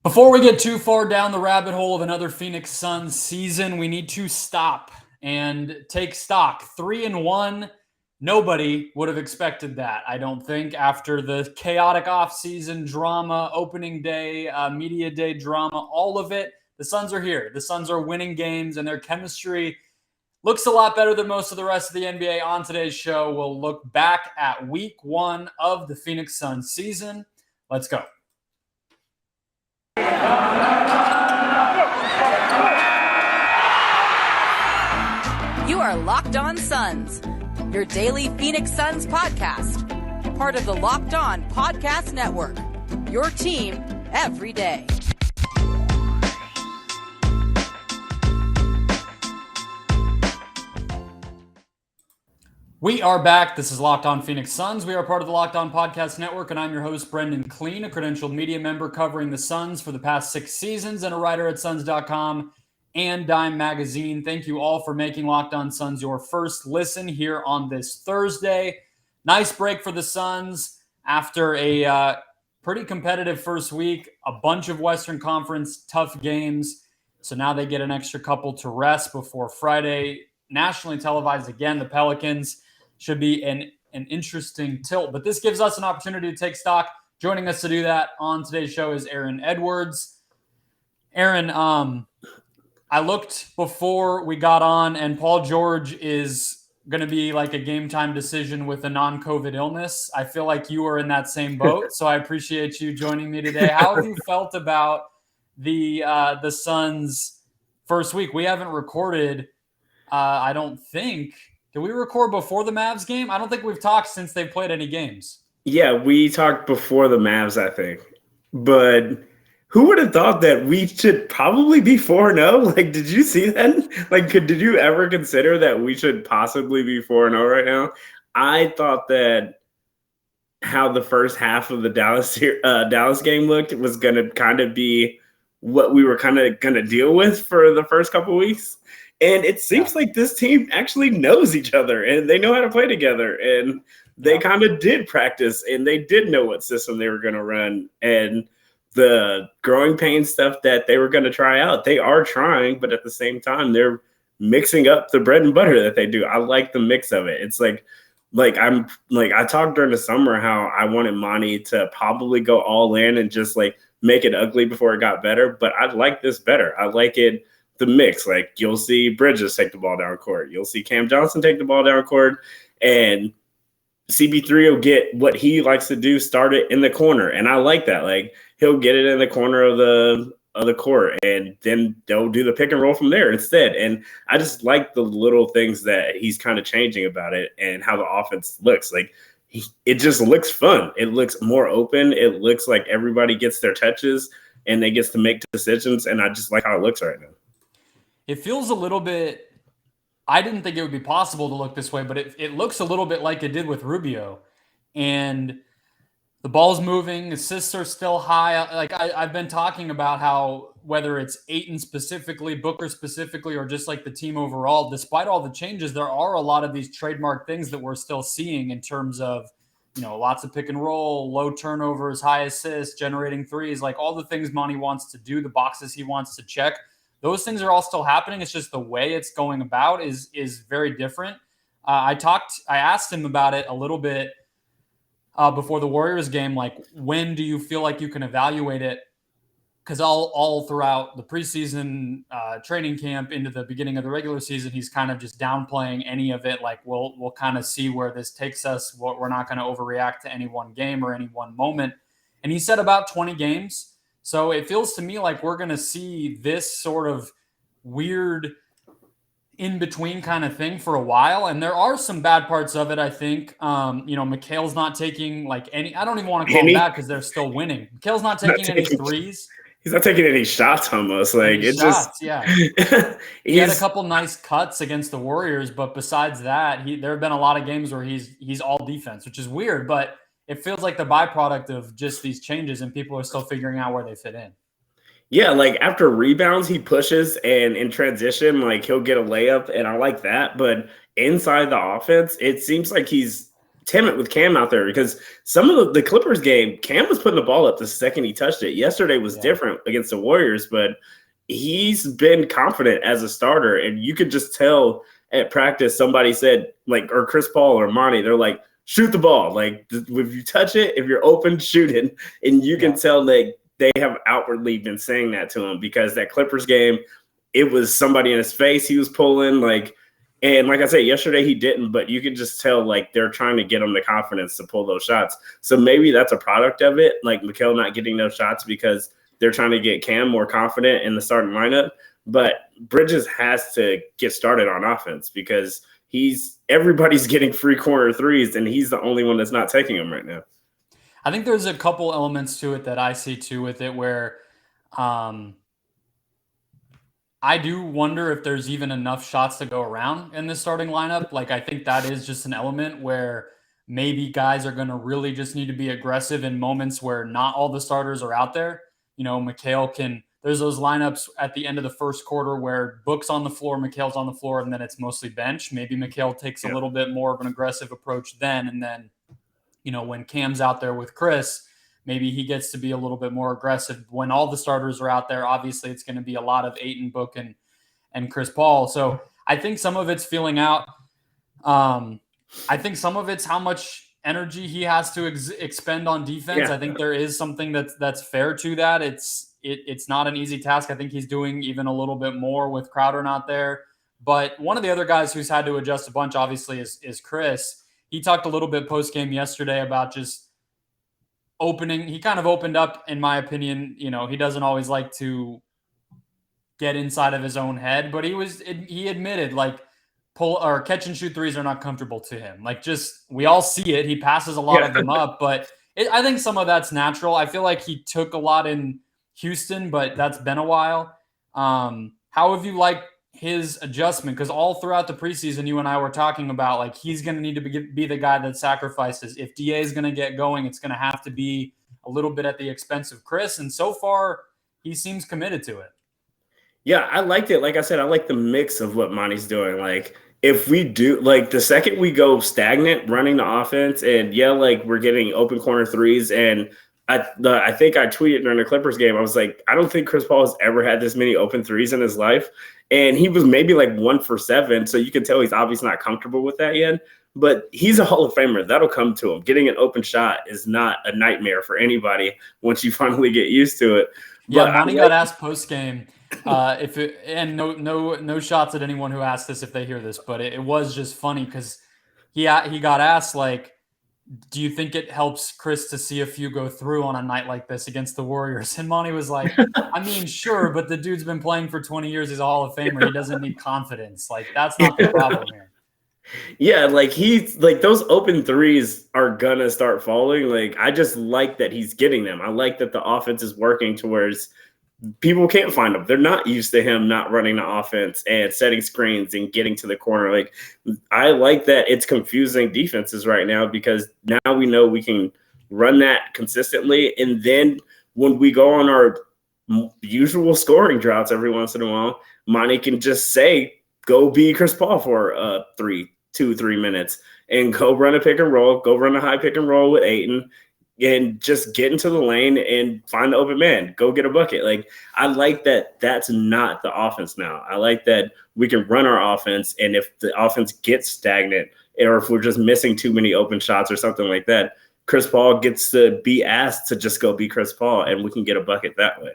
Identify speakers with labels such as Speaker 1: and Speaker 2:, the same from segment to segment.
Speaker 1: Before we get too far down the rabbit hole of another Phoenix Suns season, we need to stop and take stock. 3-1. Nobody would have expected that, I don't think, after the chaotic offseason drama, opening day, media day drama, all of it. The Suns are here. The Suns are winning games, and their chemistry looks a lot better than most of the rest of the NBA. On today's show, we'll look back at week 1 of the Phoenix Suns season. Let's go.
Speaker 2: You are Locked On Suns, your daily Phoenix Suns podcast, part of the Locked On Podcast Network, your team every day.
Speaker 1: We are back. This is Locked On Phoenix Suns. We are part of the Locked On Podcast Network, and I'm your host, Brendon Kleen, a credentialed media member covering the Suns for the past 6 seasons and a writer at Suns.com and Dime Magazine. Thank you all for making Locked On Suns your first listen here on this Thursday. Nice break for the Suns after a pretty competitive first week, a bunch of Western Conference tough games. So now they get an extra couple to rest before Friday. Nationally televised again, the Pelicans. Should be an interesting tilt. But this gives us an opportunity to take stock. Joining us to do that on today's show is Aaron Edwards. Aaron, I looked before we got on, and Paul George is going to be like a game-time decision with a non-COVID illness. I feel like you are in that same boat, so I appreciate you joining me today. How have you felt about the Suns' first week? We haven't recorded, I don't think – did we record before the Mavs game? I don't think we've talked since they've played any games.
Speaker 3: Yeah, we talked before the Mavs, I think. But who would have thought that we should probably be 4-0? Like, did you see that? Like, did you ever consider that we should possibly be 4-0 right now? I thought that how the first half of the Dallas game looked was going to kind of be what we were kind of going to deal with for the first couple of weeks. And it seems like this team actually knows each other and they know how to play together. And they kind of did practice and they did know what system they were going to run. And the growing pain stuff that they were going to try out, they are trying, but at the same time, they're mixing up the bread and butter that they do. I like the mix of it. It's like I talked during the summer how I wanted Monty to probably go all in and just like make it ugly before it got better. But I like this better. I like it. The mix, like you'll see Bridges take the ball down court. You'll see Cam Johnson take the ball down court, and CB3 will get what he likes to do, start it in the corner. And I like that. Like he'll get it in the corner of the court, and then they'll do the pick and roll from there instead. And I just like the little things that he's kind of changing about it and how the offense looks. Like it just looks fun. It looks more open. It looks like everybody gets their touches and they get to make decisions. And I just like how it looks right now.
Speaker 1: It feels a little bit – I didn't think it would be possible to look this way, but it looks a little bit like it did with Rubio. And the ball's moving, assists are still high. Like I've been talking about how whether it's Ayton specifically, Booker specifically, or just like the team overall, despite all the changes, there are a lot of these trademark things that we're still seeing in terms of, you know, lots of pick and roll, low turnovers, high assists, generating threes, like all the things Monty wants to do, the boxes he wants to check. Those things are all still happening. It's just the way it's going about is very different. I asked him about it a little bit before the Warriors game. Like, when do you feel like you can evaluate it? Because all throughout the preseason training camp into the beginning of the regular season, he's kind of just downplaying any of it. Like, we'll kind of see where this takes us. We're not going to overreact to any one game or any one moment. And he said about 20 games. So it feels to me like we're going to see this sort of weird in-between kind of thing for a while. And there are some bad parts of it, I think. Mikhail's not taking like any – I don't even want to call them bad because they're still winning. Mikhail's not taking any threes.
Speaker 3: He's not taking any shots almost. Like it's just –
Speaker 1: yeah. He had a couple nice cuts against the Warriors, but besides that, there have been a lot of games where he's all defense, which is weird, but – it feels like the byproduct of just these changes and people are still figuring out where they fit in.
Speaker 3: Yeah, like after rebounds, he pushes and in transition, like he'll get a layup and I like that. But inside the offense, it seems like he's timid with Cam out there because some of the Clippers game, Cam was putting the ball up the second he touched it. Yesterday was different against the Warriors, but he's been confident as a starter. And you could just tell at practice, somebody said, like, or Chris Paul or Monty, they're like, shoot the ball. Like, if you touch it, if you're open, shoot it. And you can tell that they have outwardly been saying that to him because that Clippers game, it was somebody in his face he was pulling, like, and like I said, yesterday he didn't, but you can just tell, like, they're trying to get him the confidence to pull those shots. So maybe that's a product of it, like Mikal not getting those shots because they're trying to get Cam more confident in the starting lineup. But Bridges has to get started on offense because everybody's getting free corner threes, and he's the only one that's not taking them right now.
Speaker 1: I think there's a couple elements to it that I see too with it where I do wonder if there's even enough shots to go around in this starting lineup. Like, I think that is just an element where maybe guys are going to really just need to be aggressive in moments where not all the starters are out there. You know, there's those lineups at the end of the first quarter where Book's on the floor, Mikal's on the floor, and then it's mostly bench. Maybe Mikal takes a little bit more of an aggressive approach then. And then, you know, when Cam's out there with Chris, maybe he gets to be a little bit more aggressive. When all the starters are out there, obviously it's going to be a lot of Ayton, Book, and Chris Paul. So I think some of it's feeling out. I think some of it's how much energy he has to expend on defense. I think there is something that's fair to that. It's not an easy task. I think he's doing even a little bit more with Crowder not there. But one of the other guys who's had to adjust a bunch, obviously, is Chris. He talked a little bit post-game yesterday about just he kind of opened up, in my opinion. You know, he doesn't always like to get inside of his own head, but he admitted, like, pull or catch and shoot threes are not comfortable to him. Like, just, we all see it. He passes a lot of them up, but I think some of that's natural. I feel like he took a lot in Houston, but that's been a while. How have you liked his adjustment? Because all throughout the preseason, you and I were talking about, like, he's going to need to be the guy that sacrifices. If DA is going to get going, it's going to have to be a little bit at the expense of Chris. And so far, he seems committed to it.
Speaker 3: Yeah, I liked it. Like I said, I like the mix of what Monty's doing. Like, if we do, like, the second we go stagnant running the offense and, like, we're getting open corner threes, and I think I tweeted during the Clippers game, I was like, I don't think Chris Paul has ever had this many open threes in his life. And he was maybe like 1 for 7. So you can tell he's obviously not comfortable with that yet. But he's a Hall of Famer. That'll come to him. Getting an open shot is not a nightmare for anybody once you finally get used to it.
Speaker 1: Yeah, Monty got asked post-game no shots at anyone who asked this if they hear this, but it was just funny because he got asked, like, do you think it helps Chris to see a few go through on a night like this against the Warriors? And Monty was like, I mean, sure, but the dude's been playing for 20 years. He's a Hall of Famer. He doesn't need confidence. Like, that's not the problem here.
Speaker 3: Yeah, like, he's like, those open threes are gonna start falling. Like, I just like that he's getting them. I like that the offense is working towards people can't find him. They're not used to him not running the offense and setting screens and getting to the corner. Like, I like that it's confusing defenses right now because now we know we can run that consistently. And then when we go on our usual scoring droughts every once in a while, Monty can just say, go be Chris Paul for 2-3 minutes and go run a pick and roll, go run a high pick and roll with Ayton, and just get into the lane and find the open man, go get a bucket. Like, I like that that's not the offense now. I like that we can run our offense, and if the offense gets stagnant or if we're just missing too many open shots or something like that, Chris Paul gets to be asked to just go be Chris Paul, and we can get a bucket that way.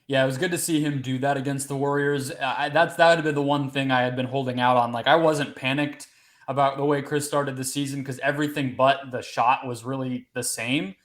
Speaker 1: Yeah, it was good to see him do that against the Warriors. That would have been the one thing I had been holding out on. Like, I wasn't panicked about the way Chris started the season because everything but the shot was really the same.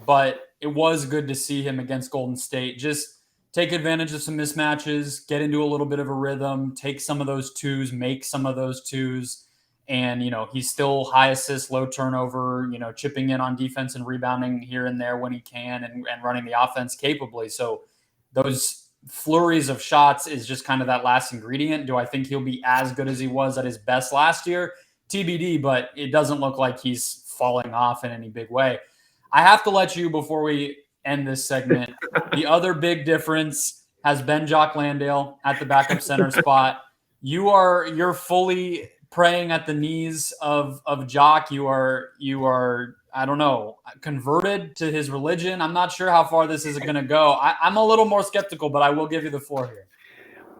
Speaker 1: But it was good to see him against Golden State just take advantage of some mismatches, get into a little bit of a rhythm, take some of those twos, make some of those twos. And, you know, he's still high assist, low turnover, you know, chipping in on defense and rebounding here and there when he can and running the offense capably. So those flurries of shots is just kind of that last ingredient. Do I think he'll be as good as he was at his best last year? TBD, but it doesn't look like he's falling off in any big way. I have to let you, before we end this segment, the other big difference has been Jock Landale at the backup center spot. You're fully praying at the knees of Jock. You are I don't know, converted to his religion. I'm not sure how far this is going to go. I'm a little more skeptical, but I will give you the floor here.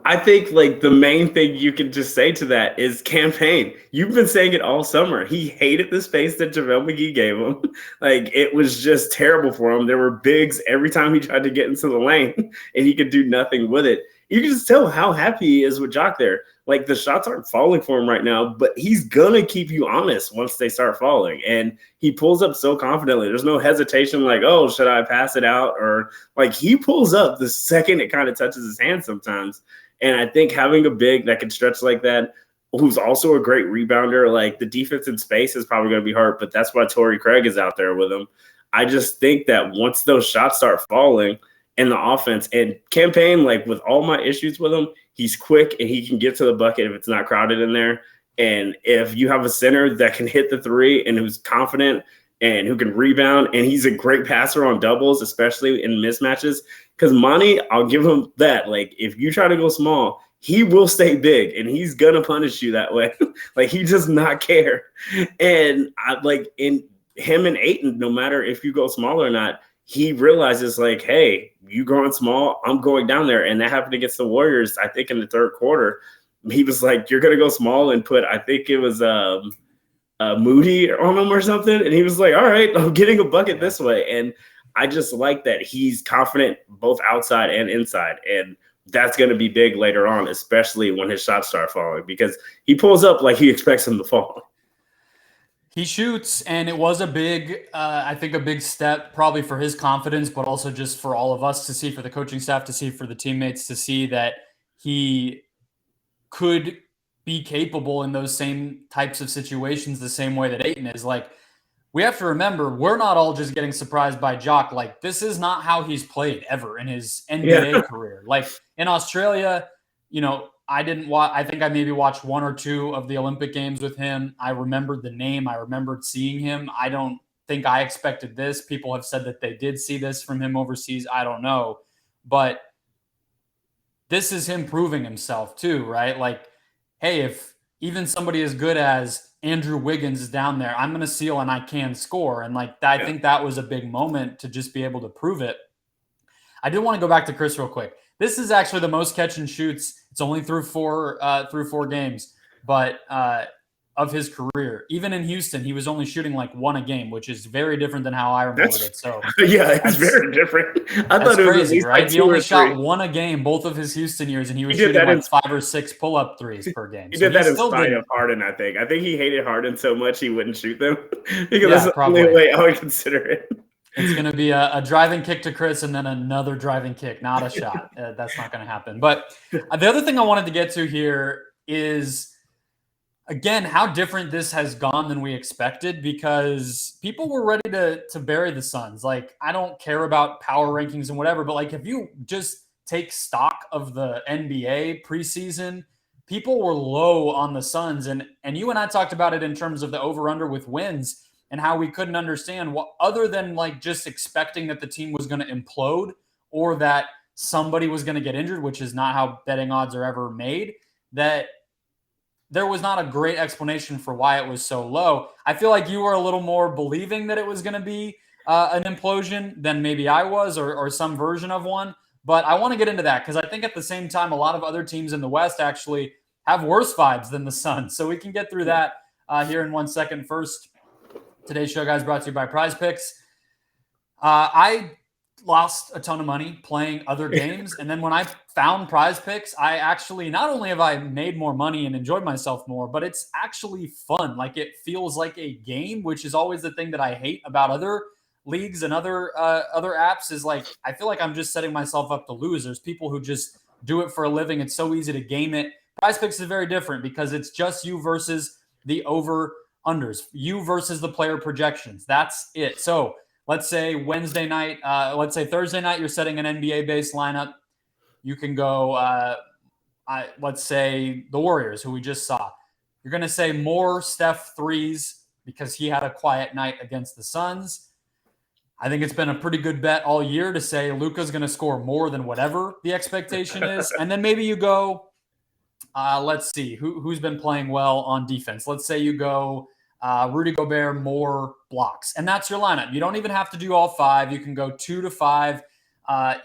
Speaker 3: I think like the main thing you can just say to that is campaign. You've been saying it all summer. He hated the space that JaVale McGee gave him. Like it was just terrible for him. There were bigs every time he tried to get into the lane and he could do nothing with it. You can just tell how happy he is with Jock there. Like the shots aren't falling for him right now, but he's gonna keep you honest once they start falling. And he pulls up so confidently. There's no hesitation like, oh, should I pass it out? Or like he pulls up the second it kind of touches his hand sometimes. And I think having a big that can stretch like that, who's also a great rebounder, like the defense in space is probably going to be hard, but that's why Torrey Craig is out there with him. I just think that once those shots start falling in the offense and campaign, like with all my issues with him, he's quick and he can get to the bucket if it's not crowded in there. And if you have a center that can hit the three and who's confident and who can rebound, and he's a great passer on doubles, especially in mismatches. Because Monty, I'll give him that. Like, if you try to go small, he will stay big, and he's going to punish you that way. Like, he does not care. And, in him and Ayton, no matter if you go small or not, he realizes, like, hey, you going small, I'm going down there. And that happened against the Warriors, I think, in the third quarter. He was like, you're going to go small and put, I think it was Moody on him or something. And he was like, all right, I'm getting a bucket this way. And I just like that he's confident both outside and inside. And that's going to be big later on, especially when his shots start falling, because he pulls up like he expects him to fall.
Speaker 1: He shoots, and it was a big, I think a big step probably for his confidence, but also just for all of us to see, for the coaching staff to see, for the teammates to see that he could be capable in those same types of situations the same way that Ayton is. Like, we have to remember, we're not all just getting surprised by Jock. Like, this is not how he's played ever in his NBA career. Like, in Australia, I think I maybe watched one or two of the Olympic Games with him. I remembered the name. I remembered seeing him. I don't think I expected this. People have said that they did see this from him overseas. I don't know. But this is him proving himself too, right? Like, hey, if even somebody as good as Andrew Wiggins is down there, I'm going to seal and I can score. And I think that was a big moment to just be able to prove it. I did want to go back to Chris real quick. This is actually the most catch and shoots. It's only through four games, but of his career. Even in Houston, he was only shooting like one a game, which is very different than how I remembered it. So
Speaker 3: it's very different. I thought it was
Speaker 1: crazy,
Speaker 3: at least
Speaker 1: right?
Speaker 3: like
Speaker 1: he
Speaker 3: two
Speaker 1: only
Speaker 3: or
Speaker 1: shot
Speaker 3: three.
Speaker 1: one a game, both of his Houston years, and he was shooting like 5 or 6 pull-up threes per game.
Speaker 3: He did that in spite of Harden, I think. I think he hated Harden so much he wouldn't shoot them. Because that's the only way I would consider it.
Speaker 1: It's going to be a driving kick to Chris and then another driving kick, not a shot. That's not going to happen. But the other thing I wanted to get to here is, again, how different this has gone than we expected, because people were ready to bury the Suns. Like, I don't care about power rankings and whatever, but like if you just take stock of the NBA preseason, people were low on the Suns. And you and I talked about it in terms of the over-under with wins, and how we couldn't understand what, other than like just expecting that the team was going to implode or that somebody was going to get injured, which is not how betting odds are ever made, that there was not a great explanation for why it was so low. I feel like you were a little more believing that it was going to be an implosion than maybe I was, or some version of one. But I want to get into that, because I think at the same time, a lot of other teams in the West actually have worse vibes than the Suns. So we can get through that here in 1 second. First, today's show, guys, brought to you by Prize Picks. I lost a ton of money playing other games. And then when I found Prize Picks, I actually, not only have I made more money and enjoyed myself more, but it's actually fun. Like, it feels like a game, which is always the thing that I hate about other leagues and other apps, is like, I feel like I'm just setting myself up to lose. There's people who just do it for a living. It's so easy to game it. Prize Picks is very different, because it's just you versus the over-unders, you versus the player projections. That's it. So let's say Thursday night, you're setting an NBA-based lineup. You can go, let's say the Warriors, who we just saw. You're going to say more Steph threes because he had a quiet night against the Suns. I think it's been a pretty good bet all year to say Luka's going to score more than whatever the expectation is. And then maybe you go let's see who's been playing well on defense. Let's say you go Rudy Gobert, more blocks, and that's your lineup. You don't even have to do all 5. You can go 2 to 5.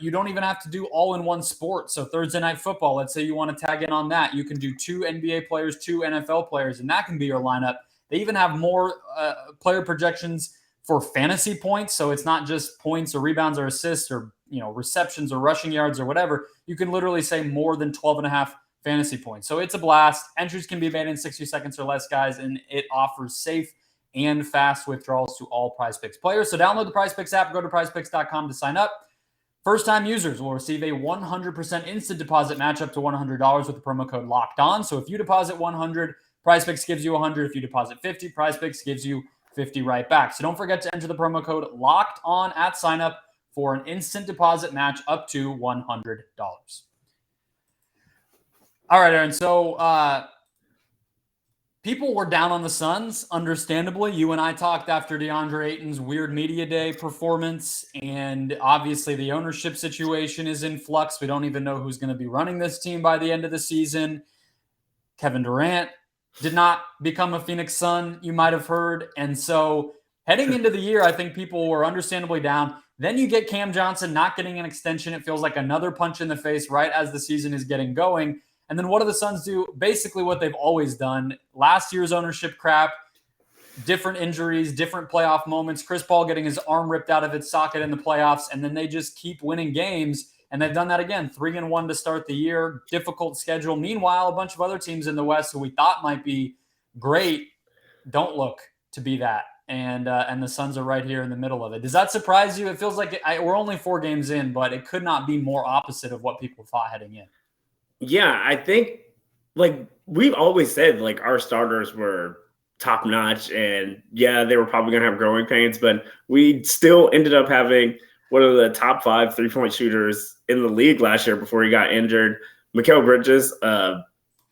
Speaker 1: You don't even have to do all in one sport. So Thursday Night Football, let's say you want to tag in on that. You can do 2 NBA players, 2 NFL players, and that can be your lineup. They even have more player projections for fantasy points. So it's not just points or rebounds or assists or receptions or rushing yards or whatever. You can literally say more than 12.5 fantasy points. So it's a blast. Entries can be made in 60 seconds or less, guys, and it offers safe and fast withdrawals to all PrizePicks players. So download the PrizePicks app, go to prizepicks.com to sign up. First-time users will receive a 100% instant deposit match up to $100 with the promo code Locked On. So if you deposit $100, PrizePicks gives you $100. If you deposit $50, PrizePicks gives you $50 right back. So don't forget to enter the promo code Locked On at sign up for an instant deposit match up to $100. All right, Aaron. So people were down on the Suns, understandably. You and I talked after Deandre Ayton's weird media day performance, and obviously the ownership situation is in flux. We don't even know who's going to be running this team by the end of the season. Kevin Durant did not become a Phoenix Sun, you might have heard. And so heading into the year, I think people were understandably down. Then you get Cam Johnson not getting an extension. It feels like another punch in the face right as the season is getting going. And then what do the Suns do? Basically what they've always done. Last year's ownership crap, different injuries, different playoff moments. Chris Paul getting his arm ripped out of its socket in the playoffs, and then they just keep winning games. And they've done that again, 3-1 to start the year, difficult schedule. Meanwhile, a bunch of other teams in the West who we thought might be great don't look to be that. And the Suns are right here in the middle of it. Does that surprise you? It feels like we're only 4 games in, but it could not be more opposite of what people thought heading in.
Speaker 3: Yeah, I think we've always said our starters were top notch, and yeah, they were probably going to have growing pains, but we still ended up having one of the top 5 3-point shooters in the league last year before he got injured. Mikal Bridges,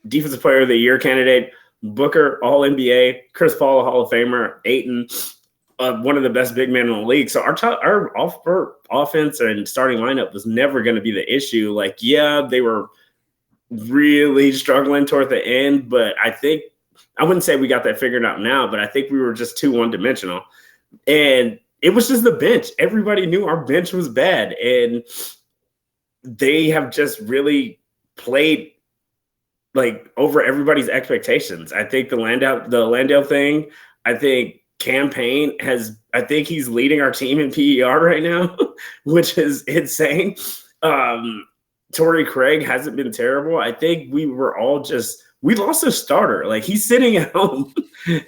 Speaker 3: Defensive Player of the Year candidate. Booker, All NBA. Chris Paul, a Hall of Famer. Ayton, one of the best big men in the league. So our offense and starting lineup was never going to be the issue. They were really struggling toward the end, but I wouldn't say we got that figured out now, but I think we were just too one-dimensional. And it was just the bench. Everybody knew our bench was bad, and they have just really played over everybody's expectations. I think the Landale thing, I think campaign I think he's leading our team in PER right now, which is insane. Torrey Craig hasn't been terrible. I think we lost a starter. He's sitting at home,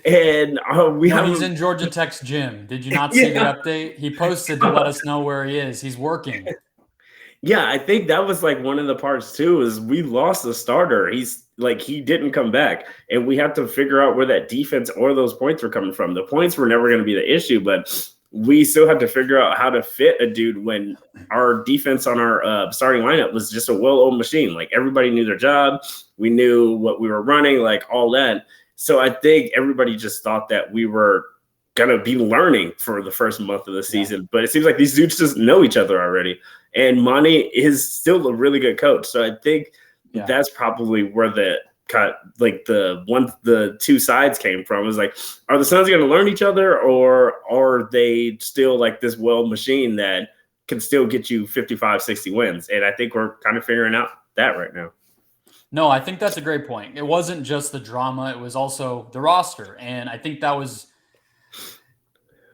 Speaker 3: and
Speaker 1: he's in Georgia Tech's gym. Did you not see the update? He posted to let us know where he is. He's working.
Speaker 3: Yeah, I think that was one of the parts too, is we lost the starter. He didn't come back, and we have to figure out where that defense or those points were coming from. The points were never going to be the issue, but we still have to figure out how to fit a dude when our defense on our starting lineup was just a well-oiled machine. Everybody knew their job. We knew what we were running, all that. So I think everybody just thought that we were going to be learning for the first month of the season. Yeah. But it seems like these dudes just know each other already. And Monty is still a really good coach. So I think that's probably where the two sides came from. It was are the Suns going to learn each other, or are they still this well machine that can still get you 55, 60 wins? And I think we're kind of figuring out that right now.
Speaker 1: No, I think that's a great point. It wasn't just the drama. It was also the roster. And I think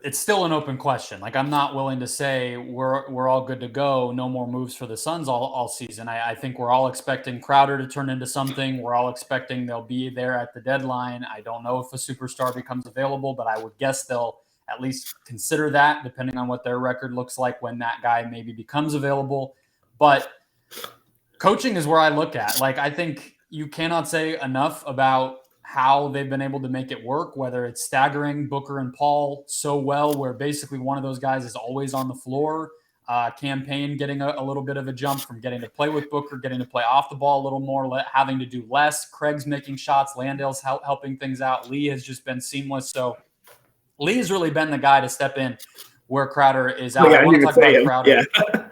Speaker 1: it's still an open question. I'm not willing to say we're all good to go. No more moves for the Suns all season. I think we're all expecting Crowder to turn into something. We're all expecting they'll be there at the deadline. I don't know if a superstar becomes available, but I would guess they'll at least consider that, depending on what their record looks like when that guy maybe becomes available. But coaching is where I look at. I think you cannot say enough about how they've been able to make it work, whether it's staggering Booker and Paul so well, where basically one of those guys is always on the floor. Campaign getting a little bit of a jump from getting to play with Booker, getting to play off the ball a little more, having to do less. Craig's making shots. Landale's helping things out. Lee has just been seamless. So Lee has really been the guy to step in where Crowder is out. I want to talk about Crowder.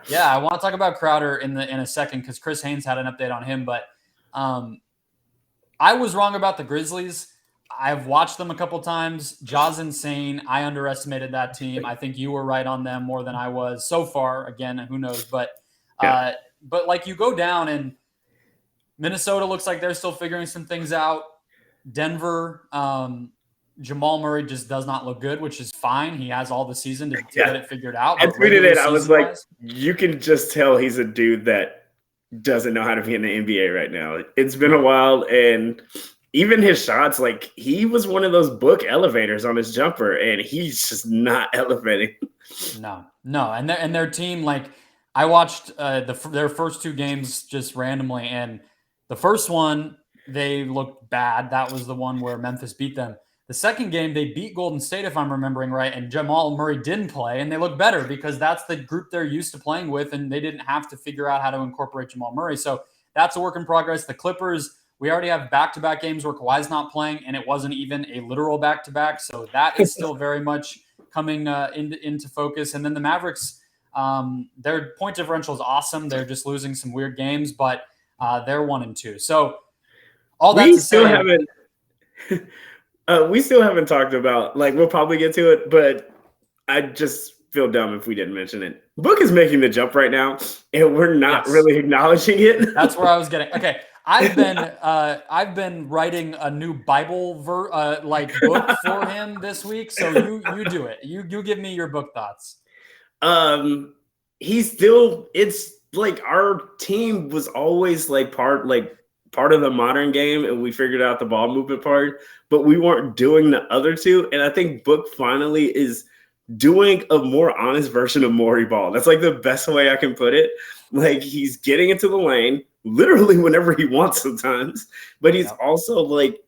Speaker 1: Yeah, I want to talk about Crowder in a second because Chris Haynes had an update on him. But I was wrong about the Grizzlies. I've watched them a couple times. Ja's insane. I underestimated that team. I think you were right on them more than I was so far. Again, who knows? But like you go down and Minnesota looks like they're still figuring some things out. Denver, Jamal Murray just does not look good, which is fine. He has all the season to get it figured out.
Speaker 3: I tweeted it. I was like, you can just tell he's a dude that doesn't know how to be in the NBA right now. It's been a while, and even his shots, like he was one of those book elevators on his jumper, and he's just not elevating.
Speaker 1: No, and their team, like I watched their first 2 games just randomly, and the first one they looked bad. That was the one where Memphis beat them. The second game, they beat Golden State, if I'm remembering right, and Jamal Murray didn't play, and they look better because that's the group they're used to playing with, and they didn't have to figure out how to incorporate Jamal Murray. So that's a work in progress. The Clippers, we already have back-to-back games where Kawhi's not playing, and it wasn't even a literal back-to-back. So that is still very much coming into focus. And then the Mavericks, their point differential is awesome. They're just losing some weird games, but they're 1-2. So all that to say,
Speaker 3: we still haven't talked about, like, we'll probably get to it, but I just feel dumb if we didn't mention it. Book is making the jump right now, and we're not really acknowledging it.
Speaker 1: That's where I was getting. Okay, I've been writing a new Bible book for him this week. So you do it. You give me your book thoughts.
Speaker 3: It's like our team was always like part of the modern game, and we figured out the ball movement part, but we weren't doing the other two. And I think Book finally is doing a more honest version of Morey ball. That's like the best way I can put it. Like he's getting into the lane literally whenever he wants sometimes, but he's also like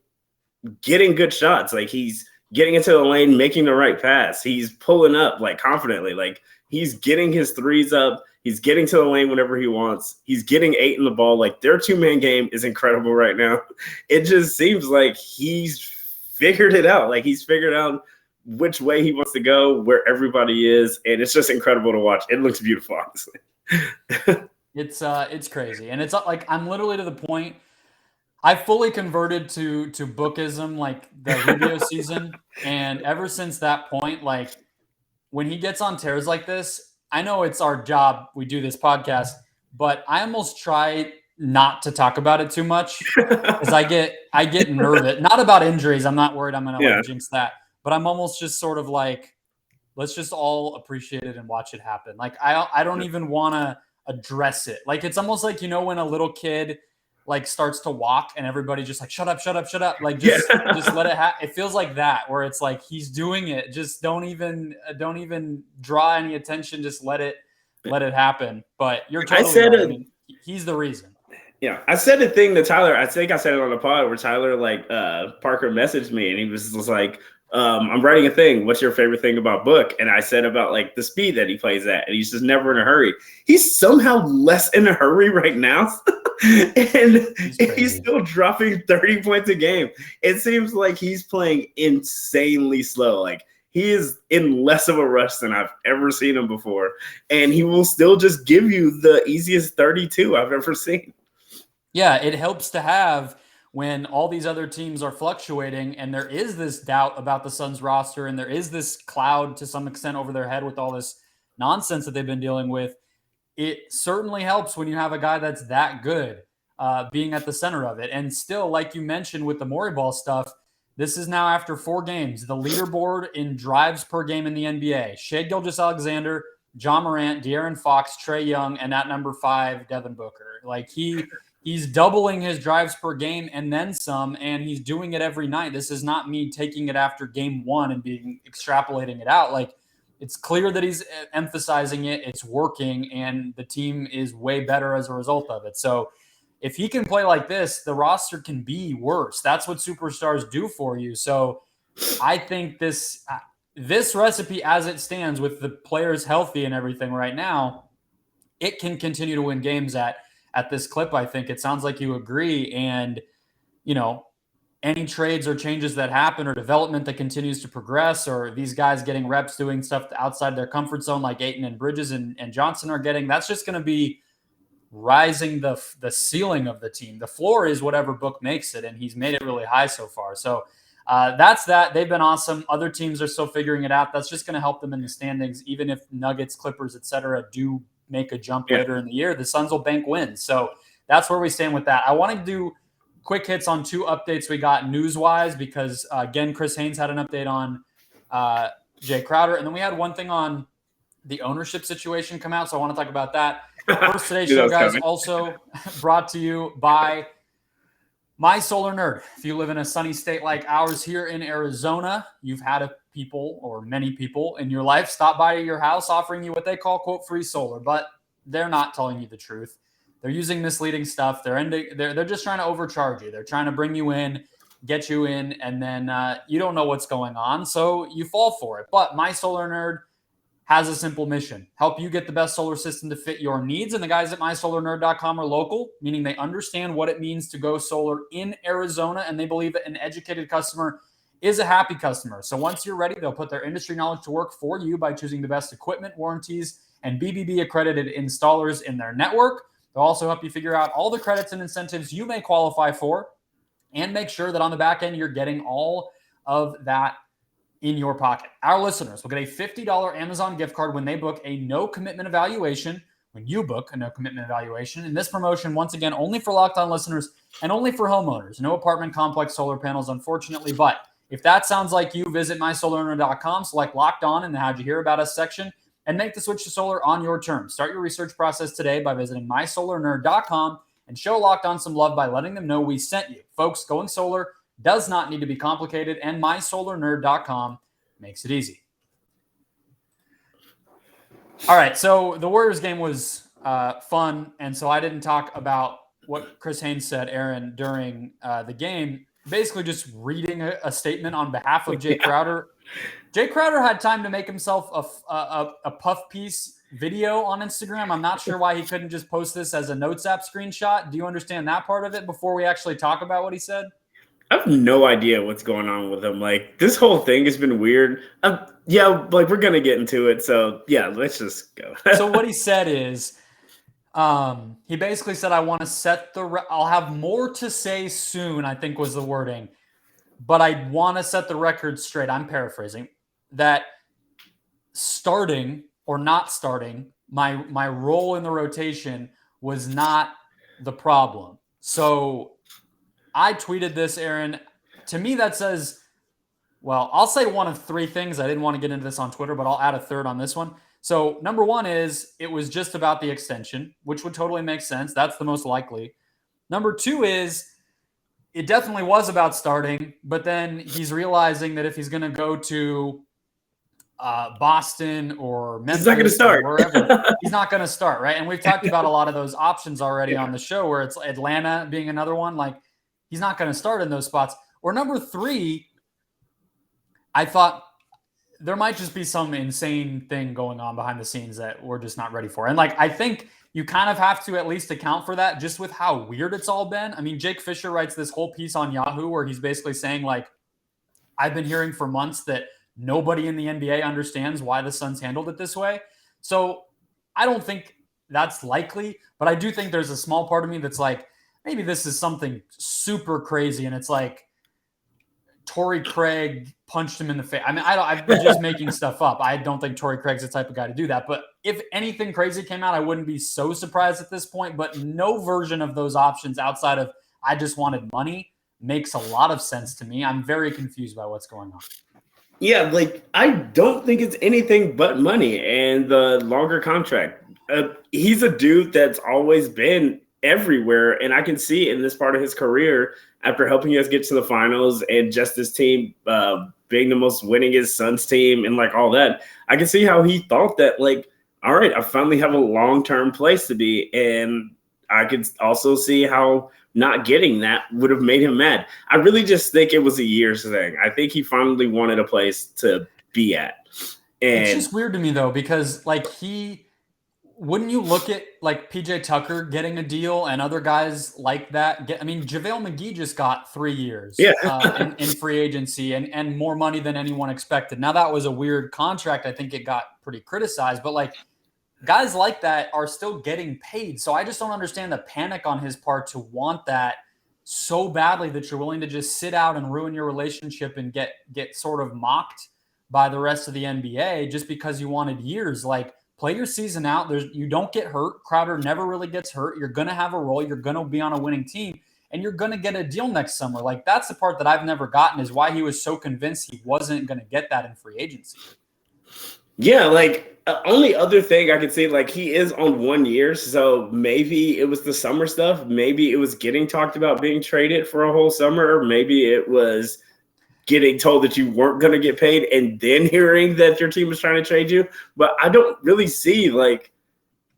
Speaker 3: getting good shots. Like he's getting into the lane, making the right pass. He's pulling up like confidently. Like he's getting his threes up. He's getting to the lane whenever he wants. He's getting Ayton the ball. Like their 2-man game is incredible right now. It just seems like he's figured it out. Like he's figured out which way he wants to go, where everybody is, and it's just incredible to watch. It looks beautiful, honestly.
Speaker 1: It's crazy, and it's like I'm literally to the point. I fully converted to Bookism like the Rubio season, and ever since that point, like when he gets on tears like this. I know it's our job. We do this podcast, but I almost try not to talk about it too much because I get nervous. Not about injuries. I'm not worried I'm going to jinx that, but I'm almost just sort of like, let's just all appreciate it and watch it happen. Like I don't even want to address it. Like it's almost like, when a little kid like starts to walk and everybody just like, shut up. Like just let it happen. It feels like that where it's like, he's doing it. Just don't even draw any attention. Just let it happen. But you're totally right. I mean, he's the reason.
Speaker 3: Yeah. I said a thing to Tyler. I think I said it on the pod where Tyler, Parker messaged me and he was just like, I'm writing a thing. What's your favorite thing about Book? And I said about like the speed that he plays at, and he's just never in a hurry. He's somehow less in a hurry right now. And he's still dropping 30 points a game. It seems like he's playing insanely slow. Like he is in less of a rush than I've ever seen him before. And he will still just give you the easiest 32 I've ever seen.
Speaker 1: Yeah, it helps to have when all these other teams are fluctuating and there is this doubt about the Suns roster and there is this cloud to some extent over their head with all this nonsense that they've been dealing with. It certainly helps when you have a guy that's that good being at the center of it. And still, like you mentioned with the Morey ball stuff, this is now after 4 games, the leaderboard in drives per game in the NBA. Shai Gilgeous-Alexander, John Morant, De'Aaron Fox, Trae Young, and at number 5, Devin Booker. Like he's doubling his drives per game and then some, and he's doing it every night. This is not me taking it after game 1 and extrapolating it out. Like, it's clear that he's emphasizing it. It's working, and the team is way better as a result of it. So if he can play like this, the roster can be worse. That's what superstars do for you. So I think this recipe as it stands with the players healthy and everything right now, it can continue to win games at this clip. I think it sounds like you agree. And, any trades or changes that happen or development that continues to progress, or these guys getting reps doing stuff outside their comfort zone like Ayton and Bridges and Johnson are getting, that's just going to be rising the ceiling of the team. The floor is whatever Book makes it, and he's made it really high so far. So that's that. They've been awesome. Other teams are still figuring it out. That's just going to help them in the standings, even if Nuggets, Clippers, etc. do make a jump later in the year. The Suns will bank wins. So that's where we stand with that. I want to do quick hits on 2 updates we got news-wise because, again, Chris Haynes had an update on Jae Crowder. And then we had one thing on the ownership situation come out, so I want to talk about that. First today's show, guys, also brought to you by My Solar Nerd. If you live in a sunny state like ours here in Arizona, you've had people or many people in your life stop by your house offering you what they call, quote, free solar, but they're not telling you the truth. They're using misleading stuff. They're just trying to overcharge you. They're trying to bring you in, get you in, and then you don't know what's going on, so you fall for it. But My Solar Nerd has a simple mission: help you get the best solar system to fit your needs. And the guys at mysolarnerd.com are local, meaning they understand what it means to go solar in Arizona, and they believe that an educated customer is a happy customer. So once you're ready, they'll put their industry knowledge to work for you by choosing the best equipment, warranties, and BBB accredited installers in their network. They'll also help you figure out all the credits and incentives you may qualify for and make sure that on the back end, you're getting all of that in your pocket. Our listeners will get a $50 Amazon gift card when they book a no commitment evaluation. When you book a no commitment evaluation, and this promotion, once again, only for Locked On listeners and only for homeowners. No apartment complex solar panels, unfortunately. But if that sounds like you, visit mysolarnerd.com, select Locked On in the How'd You Hear About Us section, and make the switch to solar on your terms. Start your research process today by visiting mysolarnerd.com and show Locked On some love by letting them know we sent you. Folks, going solar does not need to be complicated, and mysolarnerd.com makes it easy. All right, so the Warriors game was fun, and so I didn't talk about what Chris Haynes said, Aaron, during the game. Basically just reading a statement on behalf of Jae Crowder. Jae Crowder had time to make himself a puff piece video on Instagram. I'm not sure why he couldn't just post this as a Notes app screenshot. Do you understand that part of it before we actually talk about what he said?
Speaker 3: I have no idea what's going on with him. Like, this whole thing has been weird. Yeah, like, we're going to get into it. So, yeah, let's just go.
Speaker 1: So what he said is, he basically said, I want to set I'll have more to say soon, I think was the wording. But I want to set the record straight. I'm paraphrasing. That starting or not starting, my role in the rotation was not the problem. So I tweeted this, Aaron. To me, that says, well, I'll say one of 3 things. I didn't want to get into this on Twitter, but I'll add a third on this one. So number 1 is it was just about the extension, which would totally make sense. That's the most likely. Number 2 is it definitely was about starting, but then he's realizing that if he's going to go to Boston or Memphis,
Speaker 3: he's not going to start.
Speaker 1: Or wherever, he's not going to start, right? And we've talked about a lot of those options already on the show, where it's Atlanta being another one. Like, he's not going to start in those spots. Or number 3, I thought there might just be some insane thing going on behind the scenes that we're just not ready for. And like, I think you kind of have to at least account for that just with how weird it's all been. I mean, Jake Fisher writes this whole piece on Yahoo where he's basically saying, like, I've been hearing for months that nobody in the NBA understands why the Suns handled it this way. So I don't think that's likely, but I do think there's a small part of me that's like, maybe this is something super crazy. And it's like Torrey Craig punched him in the face. I mean, I'm just making stuff up. I don't think Torrey Craig's the type of guy to do that. But if anything crazy came out, I wouldn't be so surprised at this point. But no version of those options outside of I just wanted money makes a lot of sense to me. I'm very confused by what's going on.
Speaker 3: Yeah, like, I don't think it's anything but money and the longer contract. He's a dude that's always been everywhere, and I can see in this part of his career, after helping us get to the finals and just this team being the most winningest Suns team and like all that, I can see how he thought that, like, all right, I finally have a long-term place to be. And I could also see how not getting that would have made him mad. I really just think it was a year's thing. I think he finally wanted a place to be at. And
Speaker 1: it's just weird to me, though, because like wouldn't you look at like PJ Tucker getting a deal and other guys like that? I mean, JaVale McGee just got 3 years in free agency and more money than anyone expected. Now, that was a weird contract. I think it got pretty criticized, but like guys like that are still getting paid. So I just don't understand the panic on his part to want that so badly that you're willing to just sit out and ruin your relationship and get sort of mocked by the rest of the NBA just because you wanted years. Like, play your season out. You don't get hurt. Crowder never really gets hurt. You're going to have a role. You're going to be on a winning team, and you're going to get a deal next summer. Like, that's the part that I've never gotten, is why he was so convinced he wasn't going to get that in free agency.
Speaker 3: Yeah, like, only other thing I could say, like, he is on 1 year, so maybe it was the summer stuff. Maybe it was getting talked about being traded for a whole summer, or maybe it was getting told that you weren't going to get paid and then hearing that your team was trying to trade you. But I don't really see, like,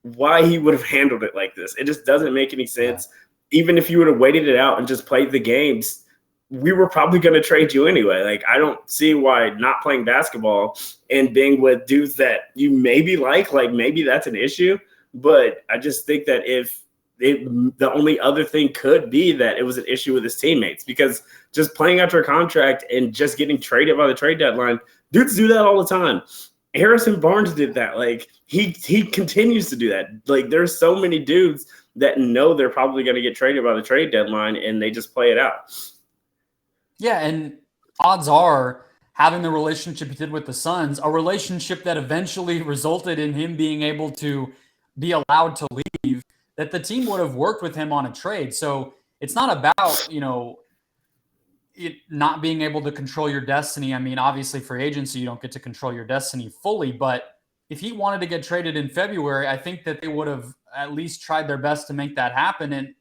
Speaker 3: why he would have handled it like this. It just doesn't make any sense. Yeah. Even if you would have waited it out and just played the games, we were probably going to trade you anyway. Like, I don't see why not playing basketball and being with dudes that you maybe like maybe that's an issue. But I just think that the only other thing could be that it was an issue with his teammates, because just playing out your contract and just getting traded by the trade deadline, dudes do that all the time. Harrison Barnes did that. Like, he continues to do that. Like, there's so many dudes that know they're probably going to get traded by the trade deadline, and they just play it out.
Speaker 1: Yeah, and odds are, having the relationship he did with the Suns, a relationship that eventually resulted in him being able to be allowed to leave, that the team would have worked with him on a trade. So it's not about, it not being able to control your destiny. I mean, obviously free agency, you don't get to control your destiny fully, but if he wanted to get traded in February, I think that they would have at least tried their best to make that happen. And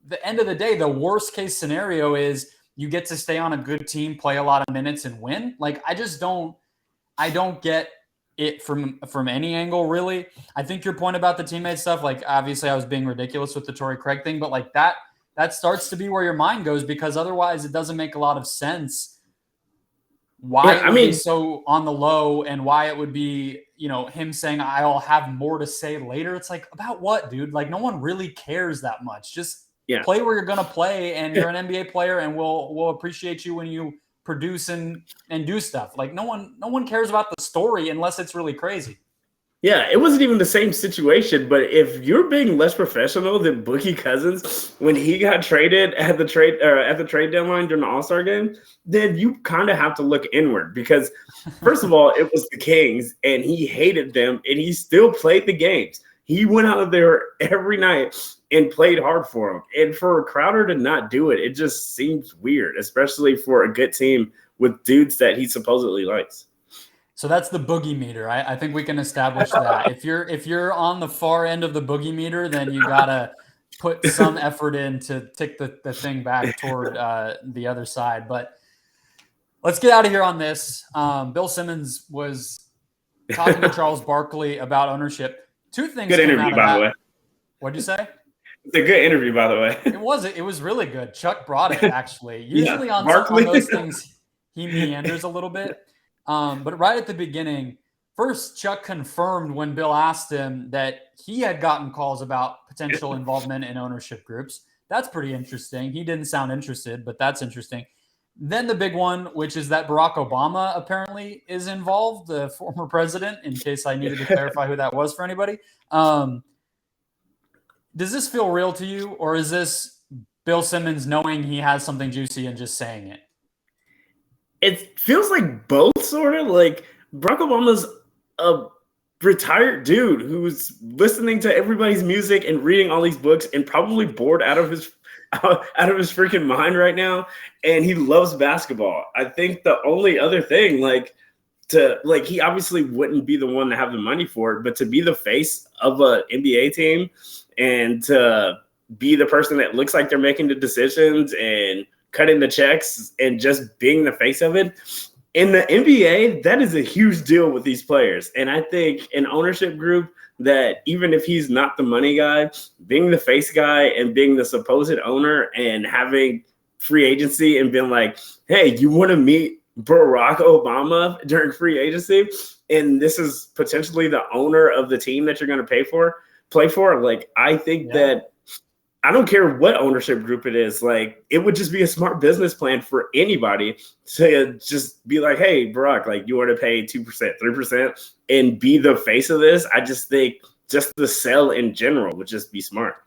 Speaker 1: the end of the day, the worst case scenario is you get to stay on a good team, play a lot of minutes, and win. Like, I don't get it from any angle, really. I think your point about the teammate stuff, like, obviously I was being ridiculous with the Torrey Craig thing, but like that starts to be where your mind goes, because otherwise it doesn't make a lot of sense why it would be so on the low, and why it would be, him saying, I'll have more to say later. It's like, about what, dude? Like, no one really cares that much. Just play where you're going to play, and you're an NBA player, and we'll appreciate you when you produce and do stuff. Like, no one cares about the story unless it's really crazy.
Speaker 3: Yeah, it wasn't even the same situation, but if you're being less professional than Boogie Cousins when he got traded at the trade deadline during the All-Star game, then you kind of have to look inward, because first of all, it was the Kings and he hated them, and he still played the games. He went out there every night and played hard for them. And for Crowder to not do it, it just seems weird, especially for a good team with dudes that he supposedly likes.
Speaker 1: So that's the boogie meter. I think we can establish that. If you're on the far end of the boogie meter, then you gotta put some effort in to tick the thing back toward the other side. But let's get out of here on this. Bill Simmons was talking to Charles Barkley about ownership. Two things.
Speaker 3: Good interview, by the way.
Speaker 1: What'd you say?
Speaker 3: It's a good interview, by the way.
Speaker 1: It was really good. Chuck brought it, actually. Usually on those things, he meanders a little bit. But right at the beginning, first, Chuck confirmed when Bill asked him that he had gotten calls about potential involvement in ownership groups. That's pretty interesting. He didn't sound interested, but that's interesting. Then the big one, which is that Barack Obama apparently is involved, the former president, in case I needed to clarify who that was for anybody. Does this feel real to you, or is this Bill Simmons knowing he has something juicy and just saying it?
Speaker 3: It feels like both, sort of. Like, Barack Obama's a retired dude who's listening to everybody's music and reading all these books and probably bored out of his freaking mind right now, and he loves basketball. I think the only other thing, he obviously wouldn't be the one to have the money for it, but to be the face of an NBA team and to be the person that looks like they're making the decisions and cutting the checks and just being the face of it in the NBA, that is a huge deal with these players. And I think an ownership group that, even if he's not the money guy, being the face guy and being the supposed owner and having free agency and being like, hey, you want to meet Barack Obama during free agency, and this is potentially the owner of the team that you're going to play for. Like, I think that I don't care what ownership group it is. Like, it would just be a smart business plan for anybody to just be like, hey, Barack, like, you want to pay 2%, 3% and be the face of this? I just think just the sell in general would just be smart.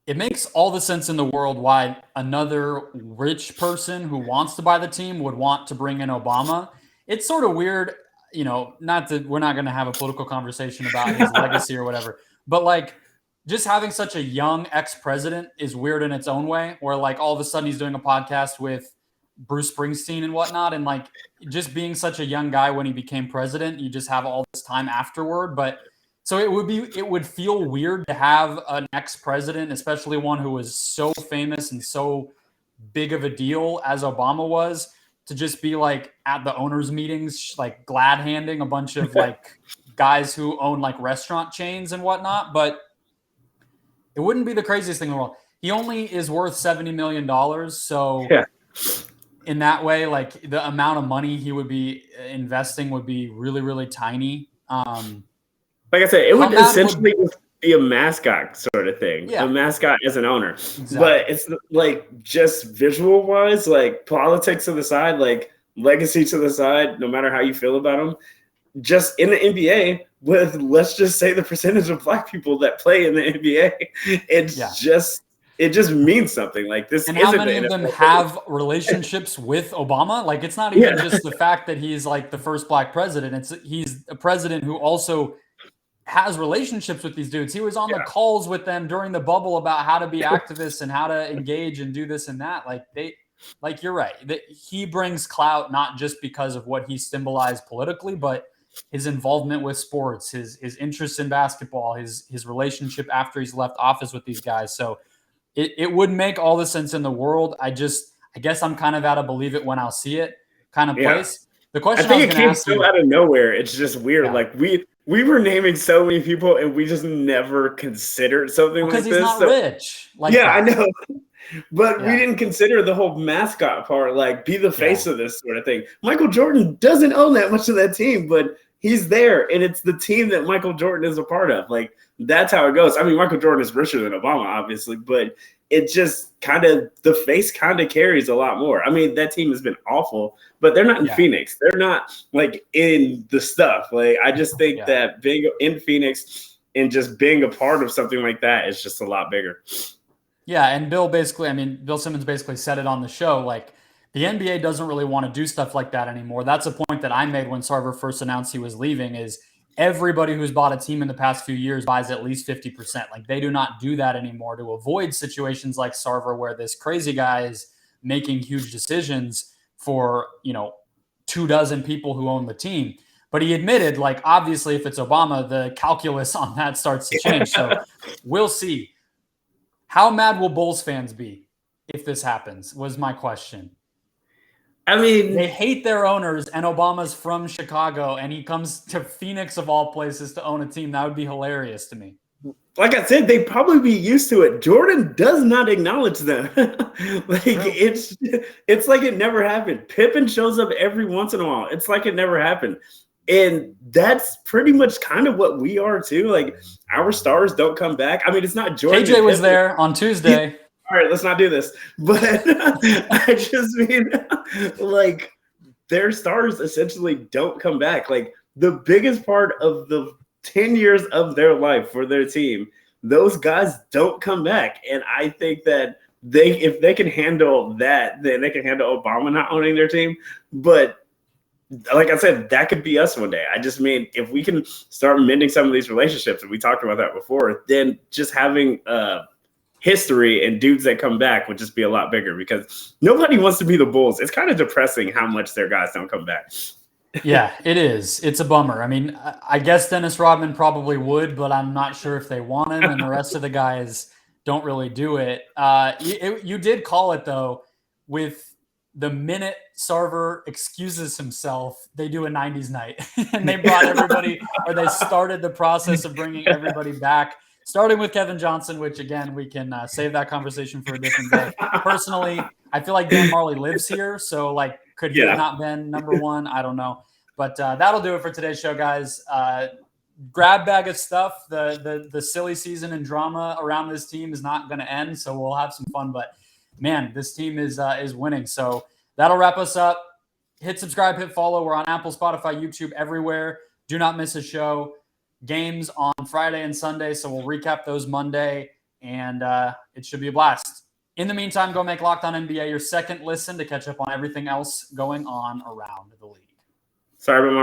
Speaker 1: It makes all the sense in the world why another rich person who wants to buy the team would want to bring in Obama. It's sort of weird, we're not going to have a political conversation about his legacy or whatever, but like just having such a young ex-president is weird in its own way, where like all of a sudden he's doing a podcast with Bruce Springsteen and whatnot. And like just being such a young guy when he became president, you just have all this time afterward. But so it would feel weird to have an ex-president, especially one who was so famous and so big of a deal as Obama was, to just be like at the owners' meetings, like glad handing a bunch of like guys who own like restaurant chains and whatnot. But it wouldn't be the craziest thing in the world. He only is worth $70 million. So in that way, like the amount of money he would be investing would be really, really tiny.
Speaker 3: Like I said, it would essentially be a mascot sort of thing. Yeah. A mascot as an owner. Exactly. But it's like just visual wise, like politics to the side, like legacy to the side, no matter how you feel about them. Just in the NBA, with let's just say the percentage of black people that play in the NBA, it just means something. Like this.
Speaker 1: And how many of them have relationships with Obama? Like it's not even just the fact that he's like the first black president. He's a president who also has relationships with these dudes. He was on the calls with them during the bubble about how to be activists and how to engage and do this and that. Like you're right. He brings clout not just because of what he symbolized politically, but his involvement with sports, his interest in basketball, his relationship after he's left office with these guys. So it would make all the sense in the world. I guess I'm kind of out of believe it when I'll see it kind of place. The question
Speaker 3: I think it came so out of nowhere. It's just weird. Yeah. Like we were naming so many people and we just never considered something like this.
Speaker 1: Because he's not rich.
Speaker 3: I know. But we didn't consider the whole mascot part, like be the face of this sort of thing. Michael Jordan doesn't own that much of that team, but he's there. And it's the team that Michael Jordan is a part of. Like that's how it goes. I mean, Michael Jordan is richer than Obama, obviously, but it just kind of, the face kind of carries a lot more. I mean, that team has been awful, but they're not in Phoenix. They're not like in the stuff. Like, I just think that being in Phoenix and just being a part of something like that is just a lot bigger.
Speaker 1: Yeah. And Bill Simmons basically said it on the show. Like the NBA doesn't really want to do stuff like that anymore. That's a point that I made when Sarver first announced he was leaving is everybody who's bought a team in the past few years buys at least 50%. Like they do not do that anymore to avoid situations like Sarver where this crazy guy is making huge decisions for, 24 people who own the team. But he admitted, like, obviously if it's Obama, the calculus on that starts to change. So we'll see. How mad will Bulls fans be if this happens was my question.
Speaker 3: I mean,
Speaker 1: they hate their owners, and Obama's from Chicago, and he comes to Phoenix of all places to own a team. That would be hilarious to me.
Speaker 3: Like I said, they'd probably be used to it. Jordan does not acknowledge them. It's like it never happened. Pippen shows up every once in a while. It's like it never happened. And that's pretty much kind of what we are too. Like our stars don't come back. I mean, it's not Jordan.
Speaker 1: KJ was there on Tuesday.
Speaker 3: All right, let's not do this. But I just mean, like, their stars essentially don't come back. Like, the biggest part of the 10 years of their life for their team, those guys don't come back. And I think that if they can handle that, then they can handle Obama not owning their team. But like I said, that could be us one day. I just mean, if we can start mending some of these relationships, and we talked about that before, then just having history and dudes that come back would just be a lot bigger because nobody wants to be the Bulls. It's kind of depressing how much their guys don't come back.
Speaker 1: Yeah, it is. It's a bummer. I mean, I guess Dennis Rodman probably would, but I'm not sure if they want him, and the rest of the guys don't really do it. You did call it, though, with the minute Sarver excuses himself, they do a 90s night, and they brought everybody, or they started the process of bringing everybody back. Starting with Kevin Johnson, which, again, we can save that conversation for a different day. Personally, I feel like Dan Marley lives here, so, like, could he have not been number one? I don't know. But that'll do it for today's show, guys. grab bag of stuff. The silly season and drama around this team is not going to end, so we'll have some fun. But man, this team is winning. So that'll wrap us up. Hit subscribe, hit follow. We're on Apple, Spotify, YouTube, everywhere. Do not miss a show. Games on Friday and Sunday, so we'll recap those Monday, and it should be a blast. In the meantime, go make Locked On NBA your second listen to catch up on everything else going on around the league.
Speaker 3: Sorry about my